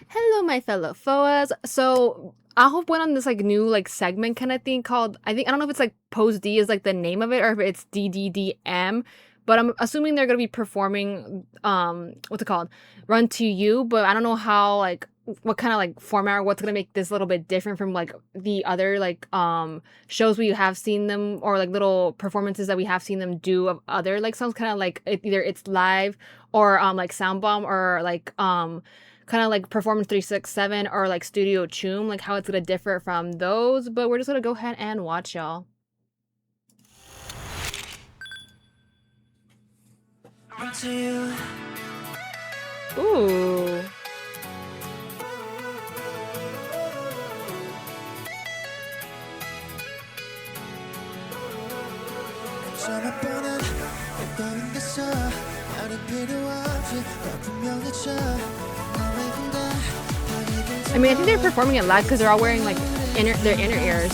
Hello, my fellow FOAs. So AHOF went on this like new like segment kind of thing called I don't know if it's like POSE.D is like the name of it or if it's dddm, but I'm assuming they're gonna be performing what's it called, Run to You. But I don't know how like what kind of like format or what's gonna make this a little bit different from like the other like shows we have seen them, or like little performances that we have seen them do of other like songs, kind of like either it's live or like sound bomb or like kind of like Performance 367 or like Studio Choom, like how it's gonna differ from those. But we're just gonna go ahead and watch, y'all. Ooh. I mean, I think they're performing it live because they're all wearing like their inner ears.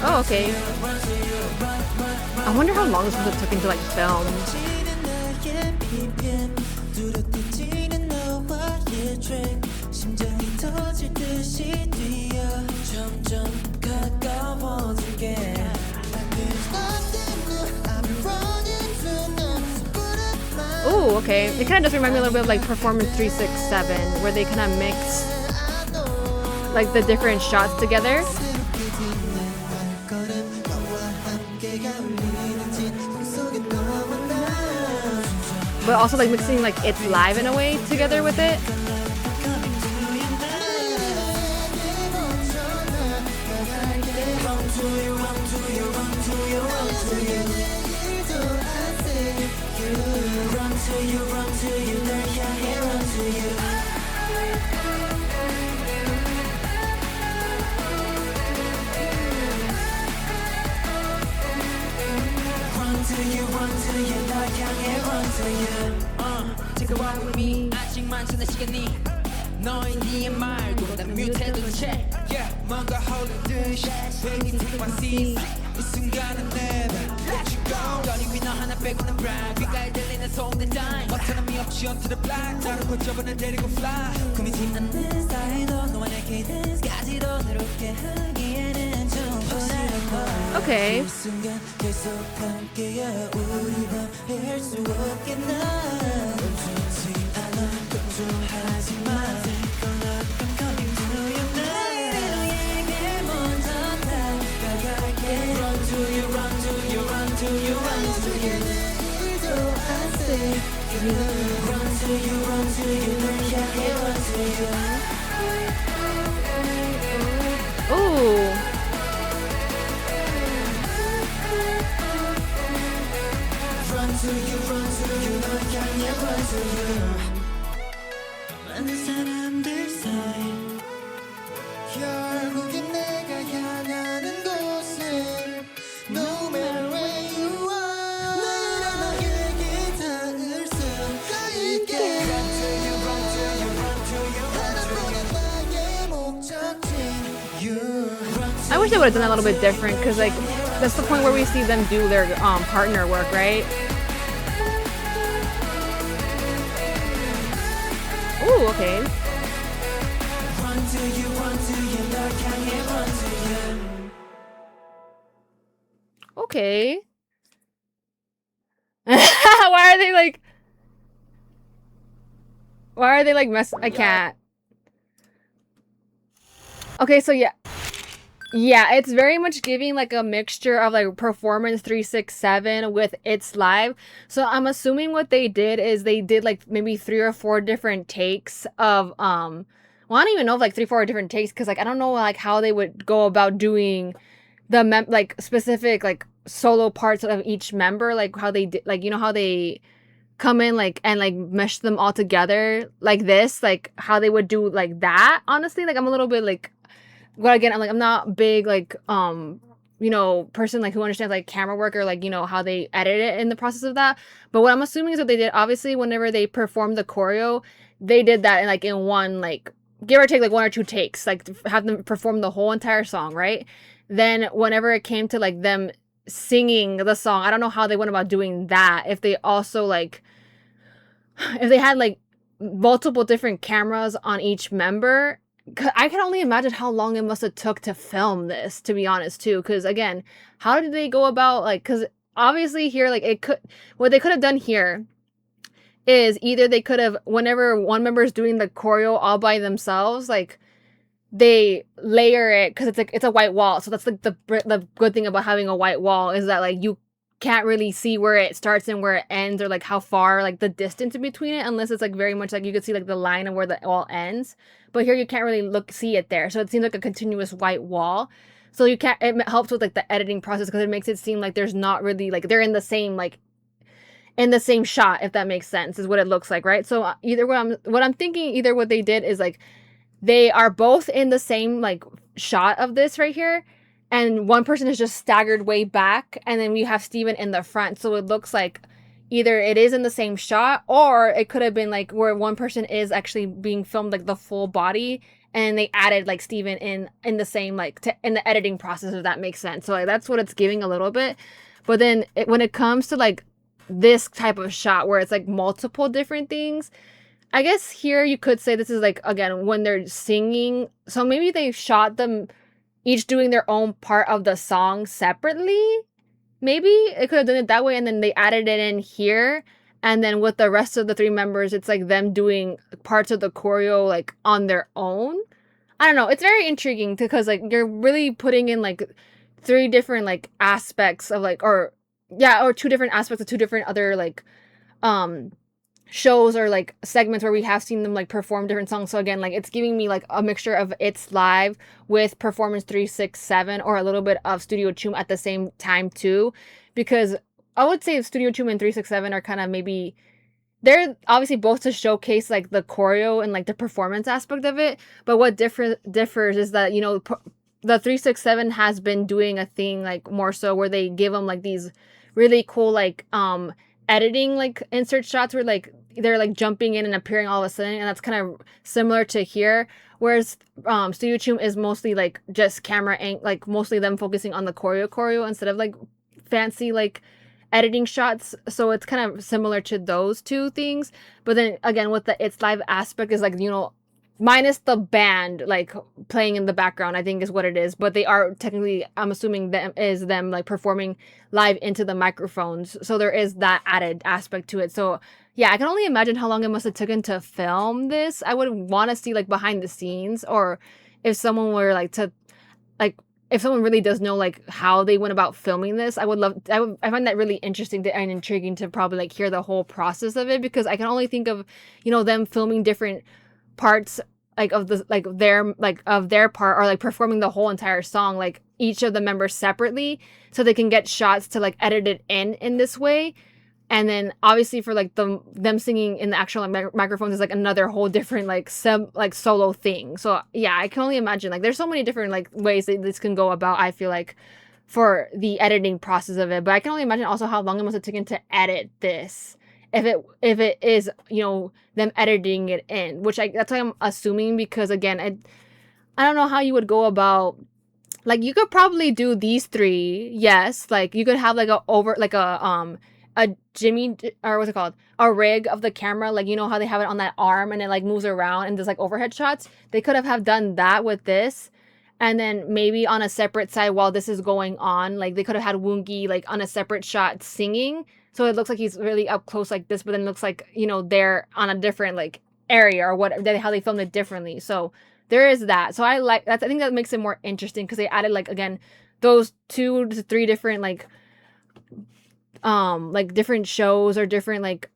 Oh, okay. I wonder how long this was took to like film. Oh, okay. It kind of does remind me a little bit of like Performance 367, where they kind of mix like the different shots together. But also like mixing like it's live in a way together with it. Okay. Ooh. I wish they would have done that a little bit different, because like that's the point where we see them do their partner work, right? Ooh, okay. Okay. Why are they like I can't. Okay, so yeah. Yeah, it's very much giving like a mixture of like Performance 367 with It's Live. So I'm assuming what they did is they did like maybe 3 or 4 different takes of well, I don't even know if like 3 4 different takes, because like I don't know like how they would go about doing the like specific like solo parts of each member, like how they did, like, you know, how they come in like and like mesh them all together like this, like how they would do like that. Honestly, like I'm a little bit like, well, again, I'm not big like you know, person like who understands like camera work or like, you know, how they edit it in the process of that. But what I'm assuming is what they did, obviously whenever they performed the choreo, they did that in like in one, like give or take like 1 or 2 takes, like have them perform the whole entire song, right? Then whenever it came to like them singing the song. I don't know how they went about doing that. If they also like, if they had like multiple different cameras on each member. I can only imagine how long it must have took to film this, to be honest, too. Because again, how did they go about like? Because obviously here, like it could, what they could have done here is either they could have, whenever one member is doing the choreo all by themselves, like they layer it because it's like it's a white wall. So that's like the good thing about having a white wall is that like you can't really see where it starts and where it ends, or like how far like the distance in between it, unless it's like very much like you could see like the line of where the wall ends. But here you can't really see it there, so it seems like a continuous white wall. So you can't. It helps with like the editing process because it makes it seem like there's not really like they're in the same like in the same shot, if that makes sense, is what it looks like, right? So either what I'm thinking, either what they did is like they are both in the same like shot of this right here, and one person is just staggered way back, and then we have Steven in the front. So it looks like either it is in the same shot, or it could have been like where one person is actually being filmed like the full body, and they added like Steven in the same like in the editing process, if that makes sense. So like that's what it's giving a little bit. But then when it comes to like this type of shot where it's like multiple different things, I guess here you could say this is like, again, when they're singing. So maybe they shot them each doing their own part of the song separately. Maybe it could have done it that way, and then they added it in here. And then with the rest of the three members, it's like them doing parts of the choreo like on their own. I don't know. It's very intriguing because like you're really putting in like three different like aspects of like, or yeah, or two different aspects of two different other like shows or like segments where we have seen them like perform different songs. So again, like it's giving me like a mixture of It's Live with Performance 367 or a little bit of Studio Choom at the same time too, because I would say Studio Choom and 367 are kind of maybe, they're obviously both to showcase like the choreo and like the performance aspect of it, but what differs is that, you know, the 367 has been doing a thing like more so where they give them like these really cool like editing like insert shots where like they're like jumping in and appearing all of a sudden, and that's kind of similar to here, whereas Studio Choom is mostly like just camera like mostly them focusing on the choreo instead of like fancy like editing shots. So it's kind of similar to those two things. But then again, with the It's Live aspect is like, you know, minus the band like playing in the background, I think is what it is. But they are technically, I'm assuming them like performing live into the microphones. So there is that added aspect to it. So yeah, I can only imagine how long it must have taken to film this. I would want to see like behind the scenes, or if someone were like to like, if someone really does know like how they went about filming this, I find that really interesting and intriguing to probably like hear the whole process of it, because I can only think of, you know, them filming different parts like of the like their like of their part, or like performing the whole entire song like each of the members separately, so they can get shots to like edit it in this way. And then obviously for like them singing in the actual like microphones is like another whole different like solo thing. So yeah, I can only imagine like there's so many different like ways that this can go about, I feel like, for the editing process of it. But I can only imagine also how long it must have taken to edit this, if it is, you know, them editing it in, which that's what I'm assuming, because again, I don't know how you would go about, like you could probably do these three, yes, like you could have like a Jimmy, or what's it called, a rig of the camera, like you know how they have it on that arm and it like moves around and there's like overhead shots. They could have done that with this, and then maybe on a separate side while this is going on, like they could have had Woongi like on a separate shot singing, so it looks like he's really up close like this, but then it looks like, you know, they're on a different like area or what, how they filmed it differently. So there is that. So I like that. I think that makes it more interesting because they added like, again, those 2 to 3 different like different shows or different like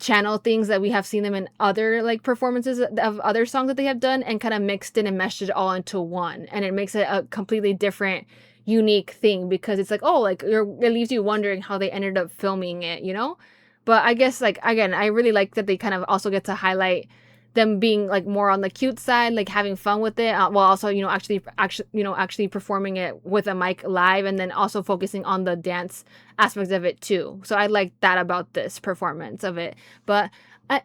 channel things that we have seen them in other like performances of other songs that they have done, and kind of mixed in and meshed it all into one, and it makes it a completely different, unique thing, because it's like, oh, like it leaves you wondering how they ended up filming it, you know. But I guess like, again, I really like that they kind of also get to highlight them being like more on the cute side, like having fun with it, while also, you know, actually performing it with a mic live, and then also focusing on the dance aspects of it too. So I like that about this performance of it. But I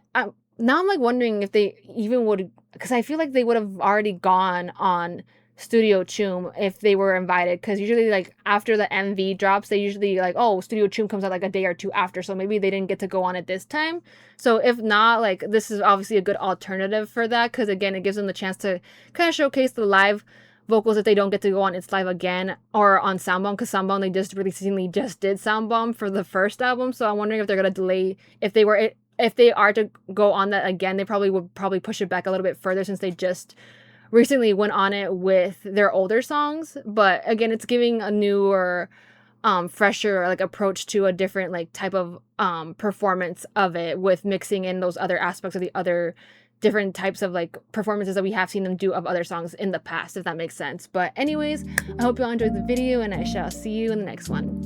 now I'm like wondering if they even would, because I feel like they would have already gone on Studio Choom if they were invited, because usually like after the MV drops, they usually like, oh, Studio Choom comes out like a day or two after, so maybe they didn't get to go on it this time. So if not, like this is obviously a good alternative for that, because again, it gives them the chance to kind of showcase the live vocals if they don't get to go on It's Live again or on Soundbomb, because Soundbomb they just recently just did Soundbomb for the first album. So I'm wondering if they're gonna delay, if they are to go on that again, they would push it back a little bit further, since they just recently went on it with their older songs. But again, it's giving a newer, fresher like approach to a different like type of performance of it, with mixing in those other aspects of the other different types of like performances that we have seen them do of other songs in the past, if that makes sense. But anyways, I hope you all enjoyed the video, and I shall see you in the next one.